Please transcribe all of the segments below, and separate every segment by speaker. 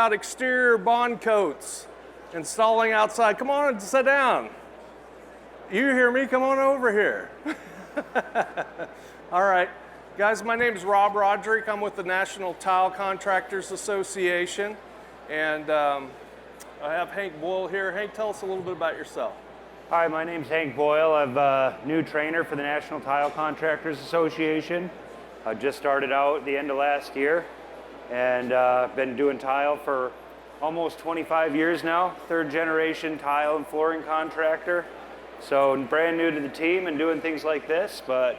Speaker 1: about exterior bond coats, installing outside. Come on and sit down. You hear me? Come on over here. All right. Guys, my name is Rob Roderick. I'm with the National Tile Contractors Association, and I have Hank Boyle here. Hank, tell us a little bit about yourself.
Speaker 2: Hi, my name's Hank Boyle. I'm a new trainer for the National Tile Contractors Association. I just started out at the end of last year, and been doing tile for almost 25 years now. Third generation tile and flooring contractor. So brand new to the team and doing things like this, but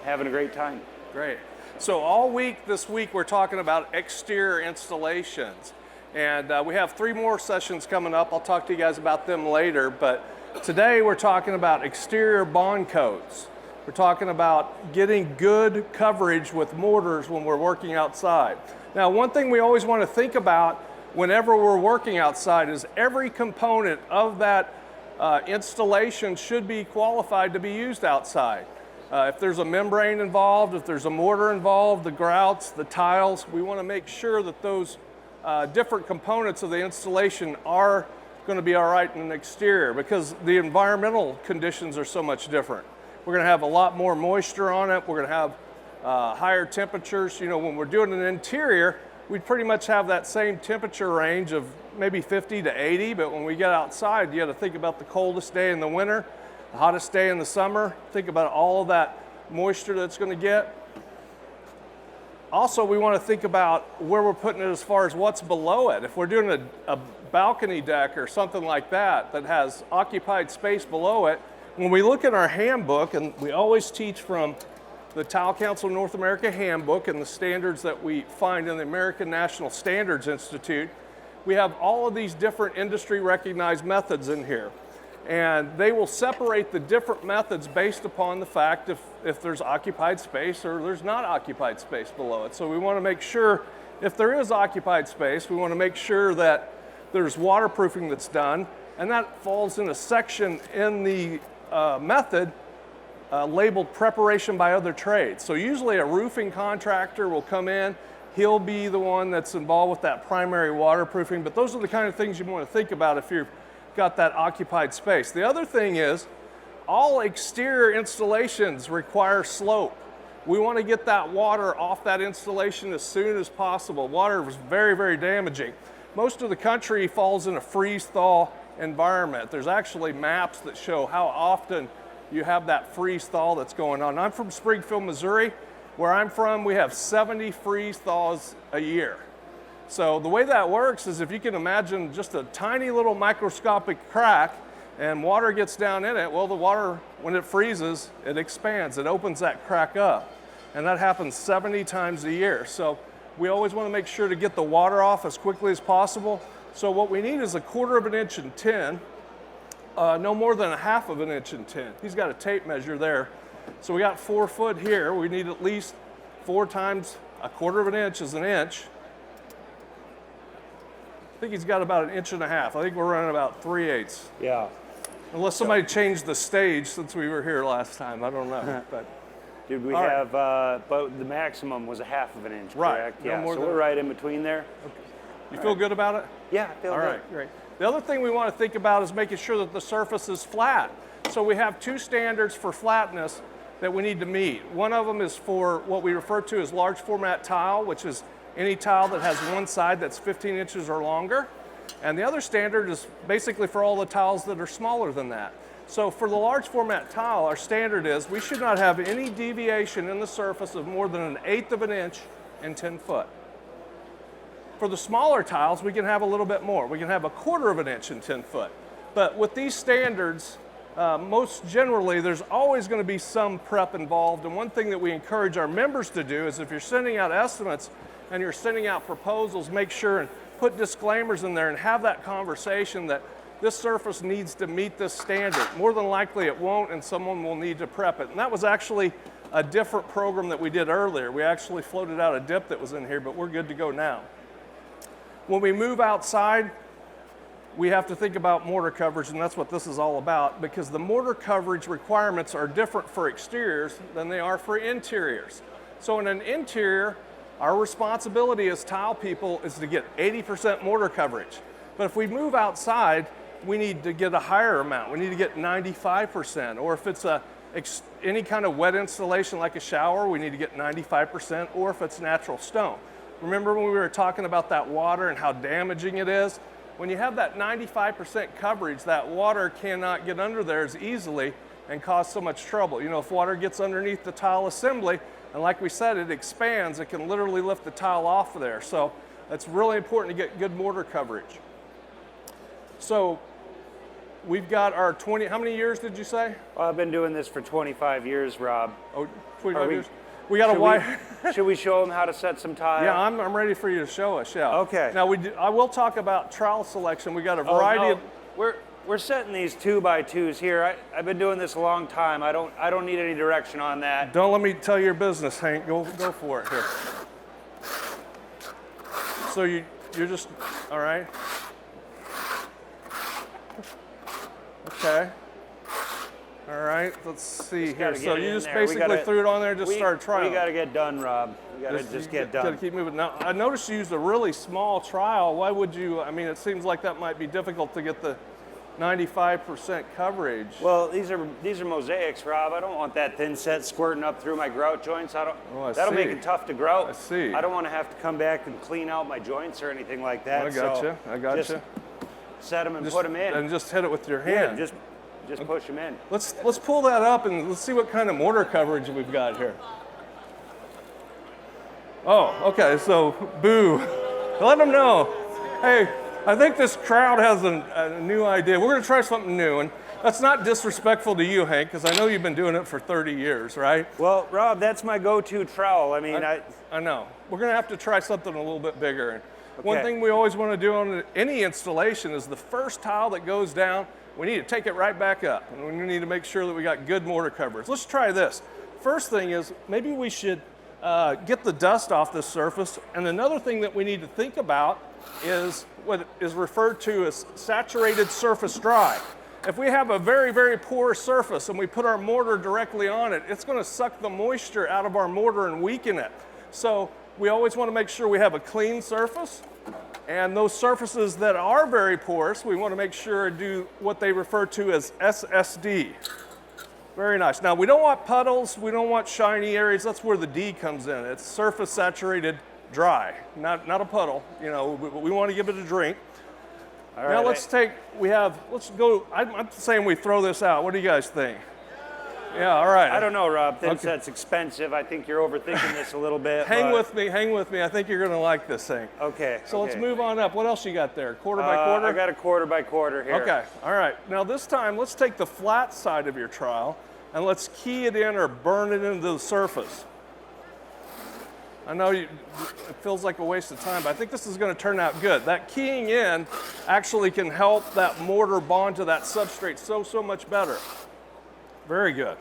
Speaker 2: having a great time.
Speaker 1: Great. So all week this week we're talking about exterior installations, and we have 3 more sessions coming up. I'll talk to you guys about them later, but today we're talking about exterior bond coats. We're talking about getting good coverage with mortars when we're working outside. Now, one thing we always want to think about whenever we're working outside is every component of that installation should be qualified to be used outside. If there's a membrane involved, if there's a mortar involved, the grouts, the tiles, we want to make sure that those different components of the installation are going to be all right in an exterior, because the environmental conditions are so much different. We're going to have a lot more moisture on it. We're going to have higher temperatures. You know, when we're doing an interior, we pretty much have that same temperature range of maybe 50 to 80, but when we get outside, you got to think about the coldest day in the winter, the hottest day in the summer. Think about all of that moisture that's going to get. Also, we want to think about where we're putting it as far as what's below it. If we're doing a balcony deck or something like that that has occupied space below it, when we look at our handbook, and we always teach from the Tile Council of North America handbook and the standards that we find in the American National Standards Institute, we have all of these different industry recognized methods in here. And they will separate the different methods based upon the fact if there's occupied space or there's not occupied space below it. So we want to make sure, if there is occupied space, we want to make sure that there's waterproofing that's done, and that falls in a section in the method labeled preparation by other trades. So usually a roofing contractor will come in, he'll be the one that's involved with that primary waterproofing, but those are the kind of things you want to think about if you've got that occupied space. The other thing is, all exterior installations require slope. We want to get that water off that installation as soon as possible. Water is very, very damaging. Most of the country falls in a freeze-thaw environment. There's actually maps that show how often you have that freeze-thaw that's going on. I'm from Springfield, Missouri. Where I'm from, we have 70 freeze-thaws a year. So the way that works is, if you can imagine just a tiny little microscopic crack and water gets down in it, well, the water, when it freezes, it expands, it opens that crack up. And that happens 70 times a year. So we always want to make sure to get the water off as quickly as possible. So what we need is 1/4 of an inch in tin, no more than 1/2 of an inch in tin. He's got a tape measure there. So we got 4 foot here. We need at least 4 times 1/4 of an inch is an inch. I think he's got about 1.5 inches. I think we're running about 3/8.
Speaker 2: Yeah.
Speaker 1: Unless somebody changed the stage since we were here last time. I don't know. But
Speaker 2: Did we have, but the maximum was 1/2 of an inch,
Speaker 1: right.
Speaker 2: correct?
Speaker 1: No
Speaker 2: yeah,
Speaker 1: more
Speaker 2: so
Speaker 1: than
Speaker 2: we're right in between there.
Speaker 1: Okay. You feel good about it?
Speaker 2: Yeah, I feel
Speaker 1: All
Speaker 2: good.
Speaker 1: right, great. The other thing we want to think about is making sure that the surface is flat. So we have 2 standards for flatness that we need to meet. One of them is for what we refer to as large format tile, which is any tile that has one side that's 15 inches or longer. And the other standard is basically for all the tiles that are smaller than that. So for the large format tile, our standard is we should not have any deviation in the surface of more than 1/8 of an inch in 10 foot. For the smaller tiles, we can have a little bit more. We can have 1/4 of an inch in 10 foot. But with these standards, most generally, there's always going to be some prep involved. And one thing that we encourage our members to do is, if you're sending out estimates and you're sending out proposals, make sure and put disclaimers in there and have that conversation that this surface needs to meet this standard. More than likely it won't, and someone will need to prep it. And that was actually a different program that we did earlier. We actually floated out a dip that was in here, but we're good to go now. When we move outside, we have to think about mortar coverage, and that's what this is all about, because the mortar coverage requirements are different for exteriors than they are for interiors. So in an interior, Our responsibility as tile people is to get 80% mortar coverage. But if we move outside, we need to get a higher amount. We need to get 95%. Or if it's any kind of wet installation like a shower, we need to get 95%, or if it's natural stone. Remember when we were talking about that water and how damaging it is? When you have that 95% coverage, that water cannot get under there as easily and cause so much trouble. You know, if water gets underneath the tile assembly, and like we said, it expands, it can literally lift the tile off of there. So it's really important to get good mortar coverage. So we've got our 20, how many years did you say?
Speaker 2: Well, I've been doing this for 25 years, Rob.
Speaker 1: Oh, 25 years? We got a wire.
Speaker 2: Should we show them how to set some tile?
Speaker 1: Yeah, I'm ready for you to show us, yeah.
Speaker 2: Okay.
Speaker 1: Now, I will talk about trowel selection. We got a variety of...
Speaker 2: We're setting these 2x2s here. I've been doing this a long time. I don't need any direction on that.
Speaker 1: Don't let me tell your business, Hank. Go for it here. So you're just, all right. Okay. All right, let's see here. So you just basically threw it on there and just started trying.
Speaker 2: We got to get done, Rob. We got to just get done.
Speaker 1: Got to keep moving. Now, I noticed you used a really small trowel. Why would you, I mean, it seems like that might be difficult to get the 95% coverage.
Speaker 2: Well, these are mosaics, Rob. I don't want that thin set squirting up through my grout joints. That'll make it tough to grout.
Speaker 1: I see.
Speaker 2: I don't want to have to come back and clean out my joints or anything like that.
Speaker 1: I gotcha. I gotcha.
Speaker 2: Just set them and put them in.
Speaker 1: And just hit it with your hand.
Speaker 2: Yeah, just push them in.
Speaker 1: Let's pull that up and let's see what kind of mortar coverage we've got here. Oh, okay, so boo. Let them know. Hey, I think this crowd has a new idea. We're gonna try something new, and that's not disrespectful to you, Hank, because I know you've been doing it for 30 years, right?
Speaker 2: Well, Rob, that's my go-to trowel. I mean,
Speaker 1: I know. We're gonna have to try something a little bit bigger.
Speaker 2: Okay.
Speaker 1: One thing we always wanna do on any installation is the first tile that goes down, we need to take it right back up, and we need to make sure that we got good mortar coverage. Let's try this. First thing is, maybe we should get the dust off this surface, and another thing that we need to think about is what is referred to as saturated surface dry. If we have a very, very porous surface and we put our mortar directly on it, it's gonna suck the moisture out of our mortar and weaken it. So we always wanna make sure we have a clean surface, and those surfaces that are very porous, we wanna make sure do what they refer to as SSD. Very nice. Now, we don't want puddles, we don't want shiny areas, that's where the D comes in. It's surface saturated dry, not a puddle. You know, we want to give it a drink.
Speaker 2: All
Speaker 1: now
Speaker 2: right,
Speaker 1: let's go, I'm saying we throw this out. What do you guys think? Yeah, all right.
Speaker 2: I don't know, Rob. Thin set's expensive. I think you're overthinking this a little bit.
Speaker 1: Hang with me. I think you're going to like this thing.
Speaker 2: Okay.
Speaker 1: So let's move on up. What else you got there? Quarter by quarter?
Speaker 2: I got a quarter by quarter here.
Speaker 1: Okay, all right. Now this time, let's take the flat side of your trowel and let's key it in or burn it into the surface. I know it feels like a waste of time, but I think this is going to turn out good. That keying in actually can help that mortar bond to that substrate so much better. Very good.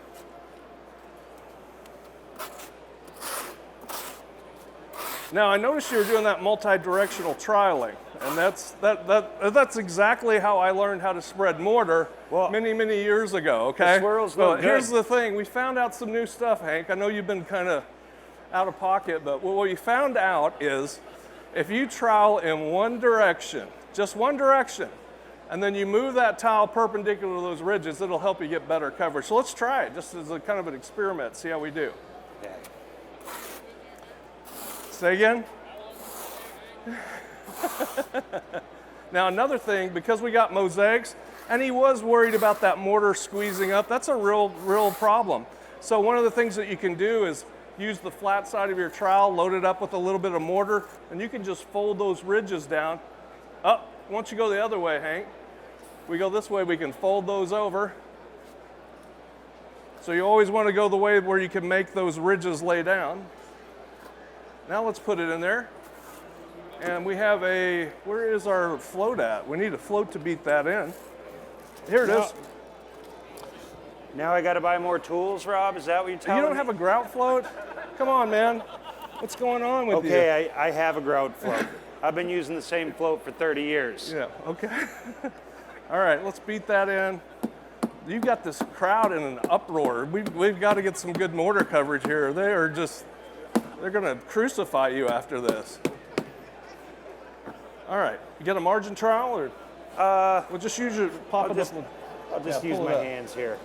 Speaker 1: Now I noticed you were doing that multi-directional trialing, and that's exactly how I learned how to spread mortar many years ago. Okay.
Speaker 2: The swirls look good.
Speaker 1: Here's the thing: we found out some new stuff, Hank. I know you've been kind of out of pocket, but what we found out is if you trowel in one direction, just one direction, and then you move that tile perpendicular to those ridges, it'll help you get better coverage. So let's try it, just as a kind of an experiment, see how we do.
Speaker 2: Okay.
Speaker 1: Say again? Now another thing, because we got mosaics, and he was worried about that mortar squeezing up, that's a real problem. So one of the things that you can do is use the flat side of your trowel, load it up with a little bit of mortar, and you can just fold those ridges down. Once you go the other way, Hank, we go this way, we can fold those over. So you always want to go the way where you can make those ridges lay down. Now let's put it in there. And we have where is our float at? We need a float to beat that in. Here it is.
Speaker 2: Now I got to buy more tools, Rob? Is that what you're telling me?
Speaker 1: You don't have a grout float? Come on, man. What's going on with you?
Speaker 2: Okay, I have a grout float. I've been using the same float for 30 years.
Speaker 1: Yeah, okay. All right, let's beat that in. You've got this crowd in an uproar. We've got to get some good mortar coverage here. They are just They're gonna crucify you after this. All right, you get a margin trowel, or we'll just use your pop it up.
Speaker 2: I'll just use
Speaker 1: pull
Speaker 2: my
Speaker 1: it up.
Speaker 2: hands here.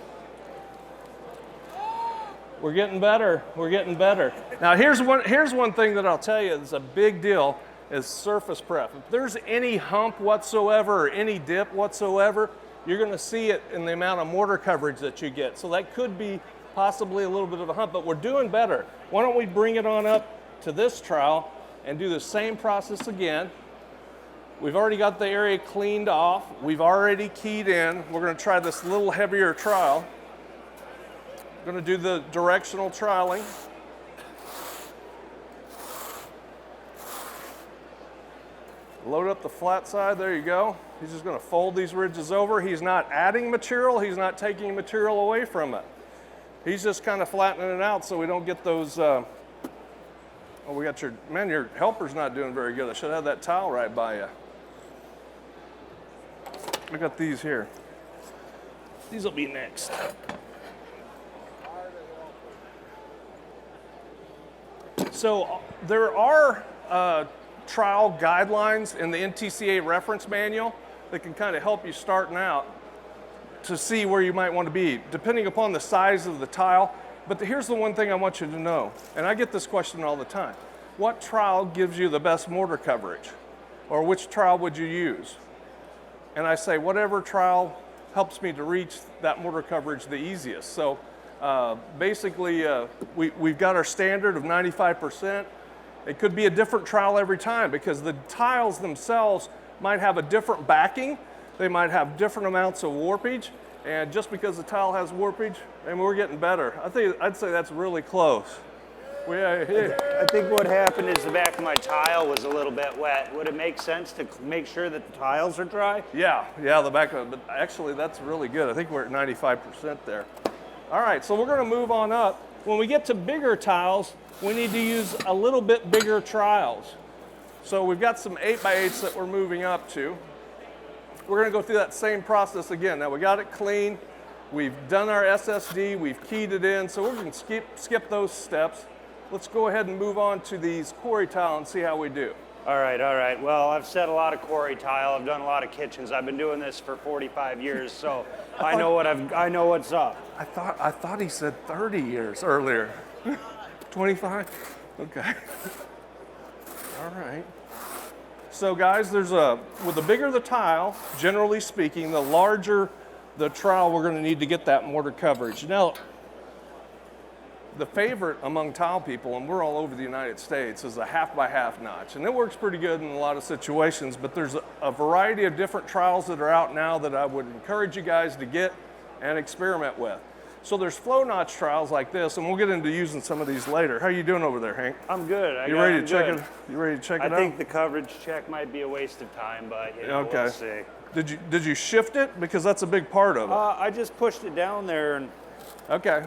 Speaker 1: We're getting better. We're getting better. Now here's one thing that I'll tell you is a big deal is surface prep. If there's any hump whatsoever or any dip whatsoever, you're going to see it in the amount of mortar coverage that you get. So that could be possibly a little bit of a hump, but we're doing better. Why don't we bring it on up to this trowel and do the same process again. We've already got the area cleaned off. We've already keyed in. We're going to try this little heavier trowel. Going to do the directional troweling. Load up the flat side, there you go. He's just going to fold these ridges over. He's not adding material, he's not taking material away from it. He's just kind of flattening it out so we don't get those, oh, we got your helper's not doing very good. I should have that towel right by you. I got these here. These will be next. So there are trial guidelines in the NTCA reference manual that can kind of help you starting out to see where you might want to be, depending upon the size of the tile. But here's the one thing I want you to know, and I get this question all the time. What trowel gives you the best mortar coverage? Or which trowel would you use? And I say, whatever trowel helps me to reach that mortar coverage the easiest. So basically, we've got our standard of 95%. It could be a different trowel every time because the tiles themselves might have a different backing. They might have different amounts of warpage. And just because the tile has warpage, and we're getting better. I'd say that's really close.
Speaker 2: I think what happened is the back of my tile was a little bit wet. Would it make sense to make sure that the tiles are dry?
Speaker 1: Yeah, the back of it. But actually, that's really good. I think we're at 95% there. All right, so we're going to move on up. When we get to bigger tiles, we need to use a little bit bigger trowels. So we've got some 8x8s that we're moving up to. We're going to go through that same process again. Now we got it clean. We've done our SSD. We've keyed it in. So we're going to skip those steps. Let's go ahead and move on to these quarry tile and see how we do.
Speaker 2: All right. Well, I've set a lot of quarry tile. I've done a lot of kitchens. I've been doing this for 45 years, so I know what's up.
Speaker 1: I thought he said 30 years earlier. 25? Okay. All right. So guys, with the bigger the tile, generally speaking, the larger the trowel we're going to need to get that mortar coverage. Now, the favorite among tile people, and we're all over the United States, is a 1/2x1/2 notch. And it works pretty good in a lot of situations, but there's a variety of different trowels that are out now that I would encourage you guys to get and experiment with. So there's flow notch trowels like this, and we'll get into using some of these later. How you doing over there, Hank?
Speaker 2: I'm good.
Speaker 1: You ready to check it? You ready to check it out?
Speaker 2: I think the coverage check might be a waste of time, but
Speaker 1: okay.
Speaker 2: We'll see.
Speaker 1: Did you shift it? Because that's a big part of it.
Speaker 2: I just pushed it down there and.
Speaker 1: Okay.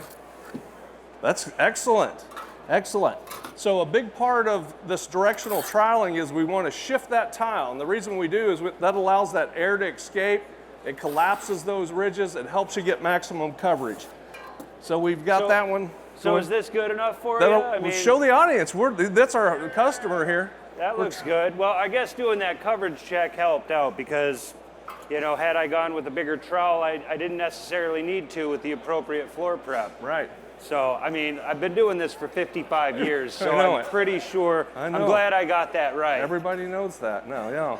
Speaker 1: That's excellent. Excellent. So a big part of this directional troweling is we want to shift that tile. And the reason we do is that allows that air to escape. It collapses those ridges. It helps you get maximum coverage. So we've got that one.
Speaker 2: So is this good enough for you?
Speaker 1: We'll show the audience. That's our customer here.
Speaker 2: That looks good. Well, I guess doing that coverage check helped out because, had I gone with a bigger trowel, I didn't necessarily need to with the appropriate floor prep.
Speaker 1: Right.
Speaker 2: So, I've been doing this for 55 years, so I'm pretty sure.
Speaker 1: I know.
Speaker 2: I'm glad I got that right.
Speaker 1: Everybody knows that now, yeah.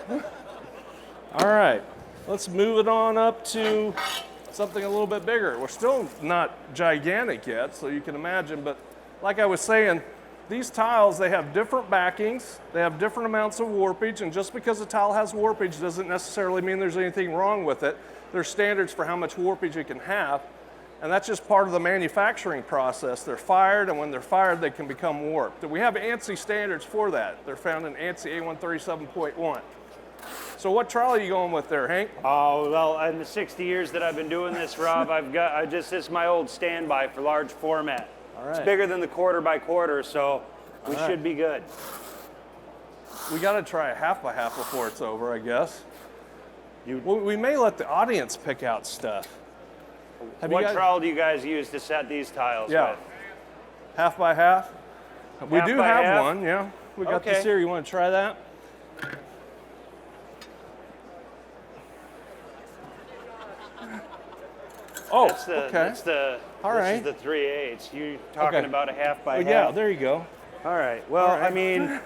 Speaker 1: All right, let's move it on up to something a little bit bigger. We're still not gigantic yet, so you can imagine, but like I was saying, these tiles, they have different backings, they have different amounts of warpage, and just because a tile has warpage doesn't necessarily mean there's anything wrong with it. There's standards for how much warpage it can have. And that's just part of the manufacturing process. They're fired, and when they're fired, they can become warped. And we have ANSI standards for that. They're found in ANSI A137.1. So what trowel are you going with there, Hank?
Speaker 2: Oh, well, in the 60 years that I've been doing this, Rob, this is my old standby for large format.
Speaker 1: All right.
Speaker 2: It's bigger than the 1/4x1/4, so we should be good.
Speaker 1: We got to try a 1/2x1/2 before it's over, I guess. We may let the audience pick out stuff.
Speaker 2: What trowel do you guys use to set these tiles with?
Speaker 1: 1/2x1/2. We
Speaker 2: half
Speaker 1: do
Speaker 2: by
Speaker 1: have
Speaker 2: half?
Speaker 1: one, yeah. We got this
Speaker 2: Okay.
Speaker 1: here. You want to try that? Oh,
Speaker 2: That's the,
Speaker 1: okay.
Speaker 2: that's the,
Speaker 1: All
Speaker 2: this
Speaker 1: right.
Speaker 2: is the 3/8. You talking
Speaker 1: Okay.
Speaker 2: about a half by
Speaker 1: Well, yeah,
Speaker 2: half?
Speaker 1: there you go.
Speaker 2: All right. Well,
Speaker 1: All right.
Speaker 2: I mean,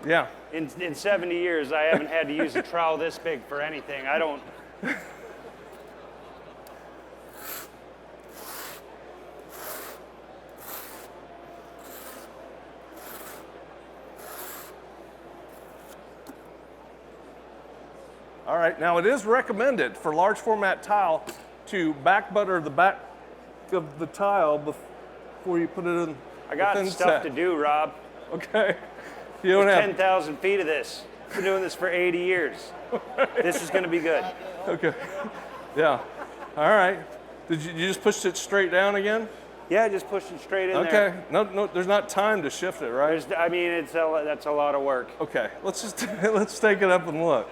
Speaker 1: Yeah.
Speaker 2: in 70 years, I haven't had to use a trowel this big for anything. I don't.
Speaker 1: All right, now it is recommended for large format tile to back butter the back of the tile before you put it in.
Speaker 2: I got
Speaker 1: the thin
Speaker 2: stuff
Speaker 1: set.
Speaker 2: to do, Rob.
Speaker 1: Okay. You don't
Speaker 2: There's
Speaker 1: have.
Speaker 2: 10,000 feet of this. Been doing this for 80 years. This is going to be good.
Speaker 1: Okay. Yeah. All right. Did you just push it straight down again?
Speaker 2: Yeah, just push it straight in
Speaker 1: Okay.
Speaker 2: there.
Speaker 1: No, there's not time to shift it, right?
Speaker 2: I mean, that's a lot of work.
Speaker 1: Okay. Let's just let's take it up and look.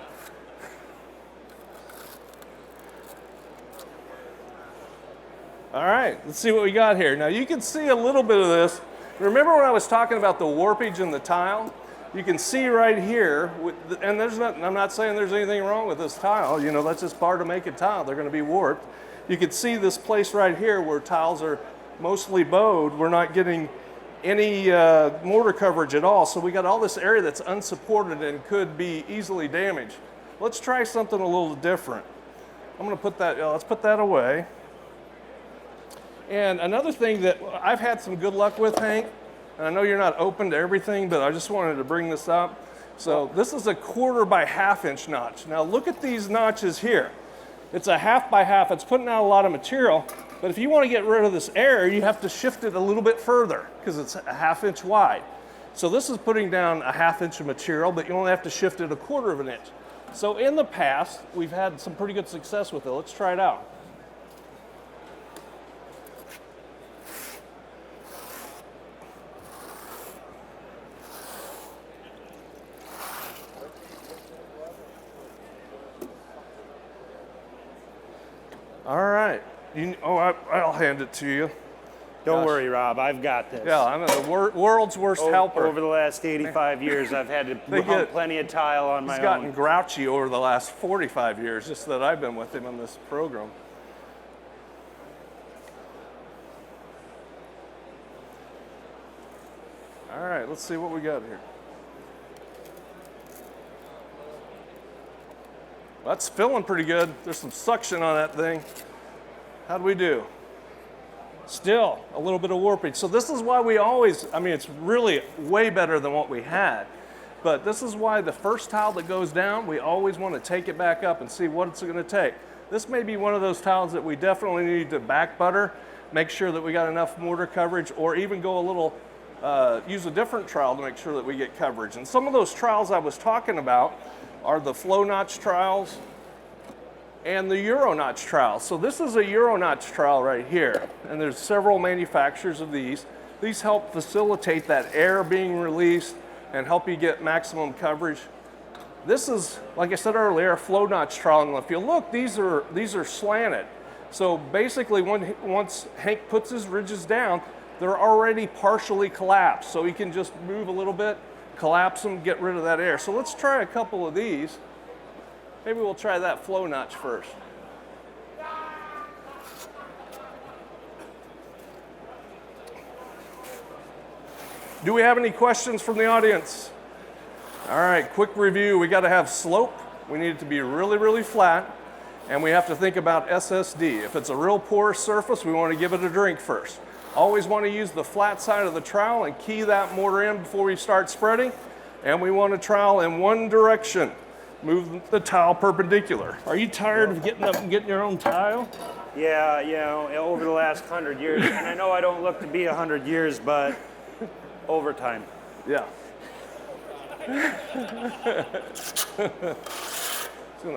Speaker 1: All right, let's see what we got here. Now you can see a little bit of this. Remember when I was talking about the warpage in the tile? You can see right here, and I'm not saying there's anything wrong with this tile. You know, that's just part of making tile. They're going to be warped. You can see this place right here where tiles are mostly bowed. We're not getting any mortar coverage at all. So we got all this area that's unsupported and could be easily damaged. Let's try something a little different. I'm going to put that, let's put that away. And another thing that I've had some good luck with, Hank, and I know you're not open to everything, but I just wanted to bring this up. So this is a 1/4 by 1/2 inch notch. Now look at these notches here. It's a 1/2 by 1/2. It's putting out a lot of material, but if you want to get rid of this air, you have to shift it a little bit further because it's a 1/2 inch wide. So this is putting down a 1/2 inch of material, but you only have to shift it a 1/4 of an inch. So in the past, we've had some pretty good success with it. Let's try it out. All right. I'll hand it to you.
Speaker 2: Don't
Speaker 1: Gosh.
Speaker 2: worry, Rob. I've got this.
Speaker 1: Yeah, I'm the world's worst helper.
Speaker 2: Over the last 85 years, I've had to
Speaker 1: They
Speaker 2: hump
Speaker 1: get-
Speaker 2: plenty of tile on my
Speaker 1: He's gotten
Speaker 2: own.
Speaker 1: grouchy over the last 45 years, just that I've been with him on this program. All right, let's see what we got here. That's filling pretty good. There's some suction on that thing. How'd we do? Still a little bit of warpage. So this is why we always, I mean, it's really way better than what we had. But this is why the first tile that goes down, we always want to take it back up and see what it's going to take. This may be one of those tiles that we definitely need to back butter, make sure that we got enough mortar coverage, or even go a little, use a different trowel to make sure that we get coverage. And some of those trowels I was talking about are the flow notch trowels and the Euro notch trowel. So this is a Euro notch trowel right here, and there's several manufacturers of these. These help facilitate that air being released and help you get maximum coverage. This is, like I said earlier, a flow notch trowel, and if you look, these are slanted. So basically, once Hank puts his ridges down, they're already partially collapsed, so he can just move a little bit, collapse them, get rid of that air. So let's try a couple of these. Maybe we'll try that flow notch first. Do we have any questions from the audience? All right, quick review. We got to have slope. We need it to be really, really flat. And we have to think about SSD. If it's a real porous surface, we want to give it a drink first. Always want to use the flat side of the trowel and key that mortar in before we start spreading. And we want to trowel in one direction. Move the tile perpendicular. Are you tired of getting up and getting your own tile?
Speaker 2: Yeah, you know, over the last 100 years, and I know I don't look to be 100 years, but over time.
Speaker 1: Yeah.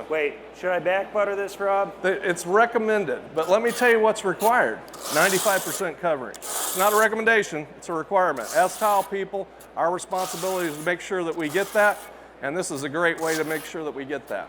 Speaker 2: Wait, should I back butter this, Rob?
Speaker 1: It's recommended, but let me tell you what's required. 95% covering. It's not a recommendation, it's a requirement. As tile people, our responsibility is to make sure that we get that, and this is a great way to make sure that we get that.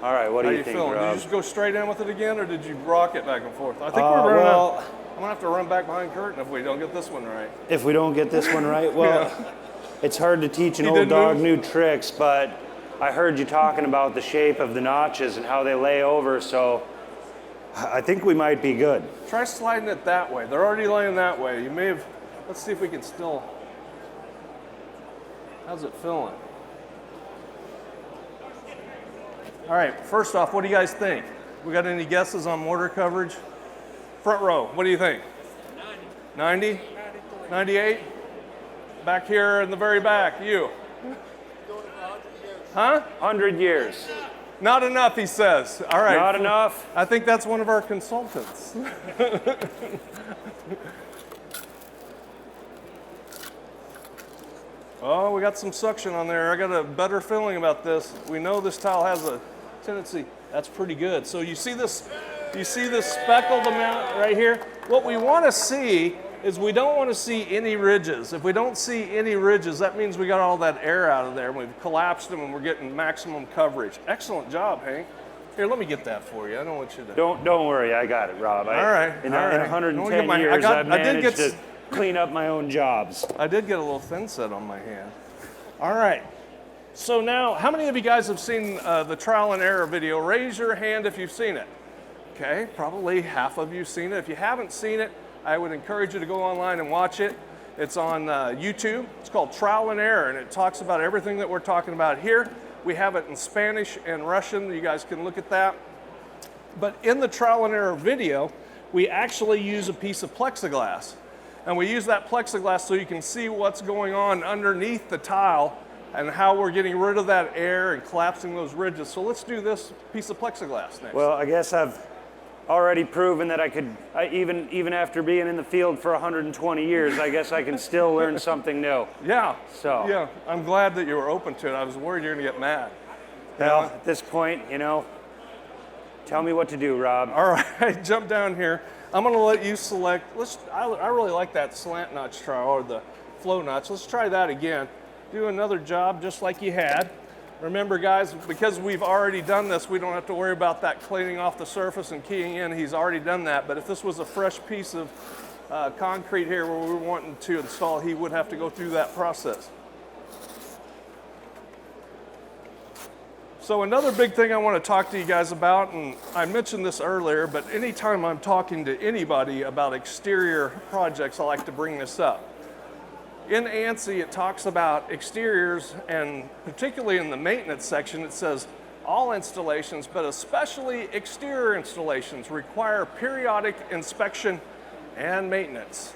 Speaker 2: All right, what
Speaker 1: How
Speaker 2: do
Speaker 1: you
Speaker 2: you think,
Speaker 1: feeling? Did you
Speaker 2: Rob?
Speaker 1: just go straight in with it again, or did you rock it back and forth? I think we're running
Speaker 2: well,
Speaker 1: I'm gonna have to run back behind curtain if we don't get this one right.
Speaker 2: if we don't get this one right, well,
Speaker 1: Yeah.
Speaker 2: it's hard to teach an
Speaker 1: He
Speaker 2: old
Speaker 1: didn't
Speaker 2: dog
Speaker 1: move?
Speaker 2: new tricks, but I heard you talking about the shape of the notches and how they lay over, so I think we might be good.
Speaker 1: Try sliding it that way. They're already laying that way. You may have, let's see if we can still, how's it feeling? All right, first off, what do you guys think? We got any guesses on mortar coverage? Front row, what do you think? 90? 98? Back here in the very back, you. Huh?
Speaker 2: 100 years.
Speaker 1: Not enough, he says. All right.
Speaker 2: Not enough?
Speaker 1: I think that's one of our consultants. Oh, we got some suction on there. I got a better feeling about this. We know this tile has a tendency. That's pretty good. So you see this speckled amount right here? What we want to see is we don't want to see any ridges. If we don't see any ridges, that means we got all that air out of there and we've collapsed them and we're getting maximum coverage. Excellent job, Hank. Here, let me get that for you. I don't want you to.
Speaker 2: Don't worry, I got it, Rob.
Speaker 1: All right.
Speaker 2: In
Speaker 1: all right.
Speaker 2: 110 years, I've managed to clean up my own jobs.
Speaker 1: I did get a little thin set on my hand. All right. So now, how many of you guys have seen the trial and error video? Raise your hand if you've seen it. Okay, probably half of you have seen it. If you haven't seen it, I would encourage you to go online and watch it. It's on YouTube. It's called Trial and Error, and it talks about everything that we're talking about here. We have it in Spanish and Russian. You guys can look at that. But in the trial and error video, we actually use a piece of plexiglass. And we use that plexiglass so you can see what's going on underneath the tile and how we're getting rid of that air and collapsing those ridges. So let's do this piece of plexiglass next.
Speaker 2: Well, I guess I've already proven that I could, even after being in the field for 120 years, I guess I can still learn something new.
Speaker 1: Yeah.
Speaker 2: So.
Speaker 1: Yeah, I'm glad that you were open to it. I was worried you're gonna get mad.
Speaker 2: Well, at this point, tell me what to do, Rob.
Speaker 1: All right, jump down here. I'm gonna let you select, I really like that slant notch trial or the flow notch. Let's try that again. Do another job just like you had. Remember guys, because we've already done this, we don't have to worry about that cleaning off the surface and keying in. He's already done that, but if this was a fresh piece of concrete here where we were wanting to install, he would have to go through that process. So another big thing I want to talk to you guys about, and I mentioned this earlier, but anytime I'm talking to anybody about exterior projects, I like to bring this up. In ANSI, it talks about exteriors, and particularly in the maintenance section, it says all installations, but especially exterior installations, require periodic inspection and maintenance.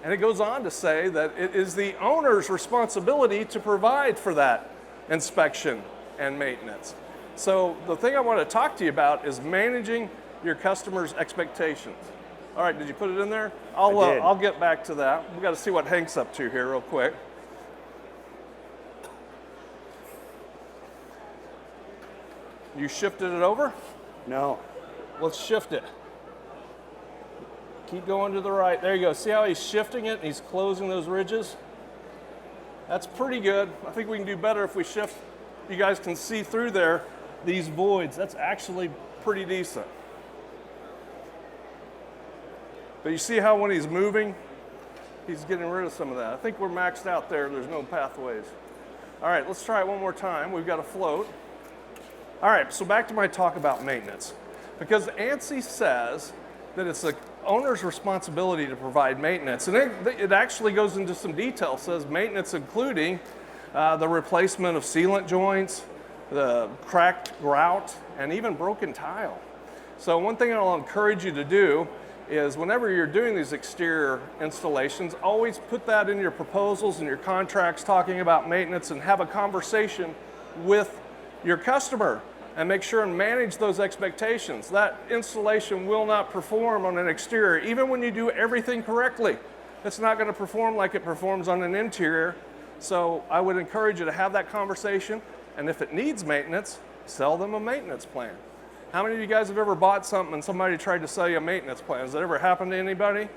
Speaker 1: And it goes on to say that it is the owner's responsibility to provide for that inspection and maintenance. So the thing I want to talk to you about is managing your customers' expectations. All right, did you put it in there? I'll get back to that. We got to see what Hank's up to here real quick. You shifted it over?
Speaker 2: No.
Speaker 1: Let's shift it. Keep going to the right. There you go. See how he's shifting it and he's closing those ridges? That's pretty good. I think we can do better if we shift. You guys can see through there, these voids. That's actually pretty decent. But you see how when he's moving, he's getting rid of some of that. I think we're maxed out there. There's no pathways. All right, let's try it one more time. We've got a float. All right, so back to my talk about maintenance. Because ANSI says that it's the owner's responsibility to provide maintenance. And it actually goes into some detail. It says maintenance including the replacement of sealant joints, the cracked grout, and even broken tile. So one thing I'll encourage you to do is whenever you're doing these exterior installations, always put that in your proposals and your contracts talking about maintenance and have a conversation with your customer and make sure and manage those expectations. That installation will not perform on an exterior, even when you do everything correctly. It's not going to perform like it performs on an interior. So I would encourage you to have that conversation, and if it needs maintenance, sell them a maintenance plan. How many of you guys have ever bought something and somebody tried to sell you a maintenance plan? Has that ever happened to anybody?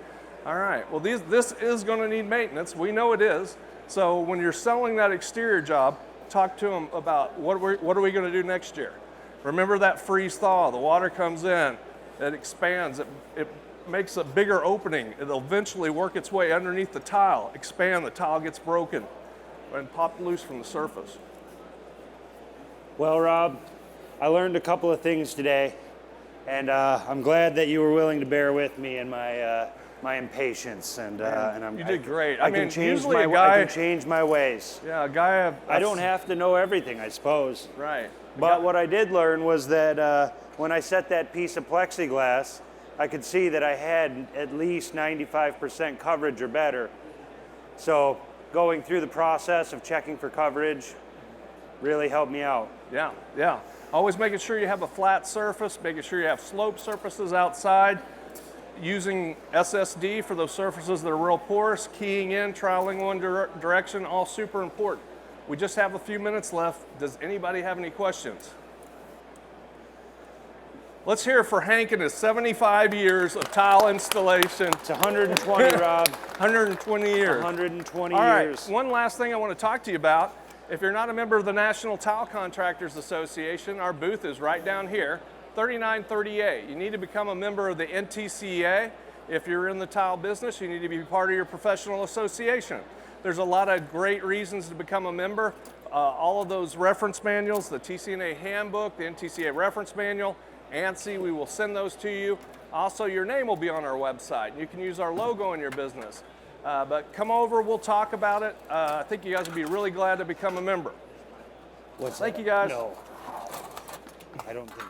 Speaker 1: All right, well this is gonna need maintenance. We know it is. So when you're selling that exterior job, talk to them about what are we gonna do next year? Remember that freeze thaw, the water comes in, it expands, it makes a bigger opening. It'll eventually work its way underneath the tile, expand, the tile gets broken and popped loose from the surface.
Speaker 2: Well, Rob, I learned a couple of things today, and I'm glad that you were willing to bear with me in my impatience. And
Speaker 1: You did great.
Speaker 2: I can change my ways.
Speaker 1: Yeah, a guy.
Speaker 2: I don't have to know everything, I suppose.
Speaker 1: Right.
Speaker 2: But what I did learn was that when I set that piece of plexiglass, I could see that I had at least 95% coverage or better. So going through the process of checking for coverage really helped me out.
Speaker 1: Yeah, yeah. Always making sure you have a flat surface, making sure you have slope surfaces outside, using SSD for those surfaces that are real porous, keying in, trialing one direction, all super important. We just have a few minutes left. Does anybody have any questions? Let's hear it for Hank and his 75 years of tile installation.
Speaker 2: It's 120, Rob.
Speaker 1: 120 years.
Speaker 2: 120
Speaker 1: All right,
Speaker 2: years.
Speaker 1: one last thing I want to talk to you about. If you're not a member of the National Tile Contractors Association, our booth is right down here, 3938. You need to become a member of the NTCA. If you're in the tile business, you need to be part of your professional association. There's a lot of great reasons to become a member. All of those reference manuals, the TCNA handbook, the NTCA reference manual, ANSI, we will send those to you. Also, your name will be on our website. You can use our logo in your business. But come over, we'll talk about it. I think you guys will be really glad to become a member.
Speaker 2: Thank
Speaker 1: you guys.
Speaker 2: No, I don't think.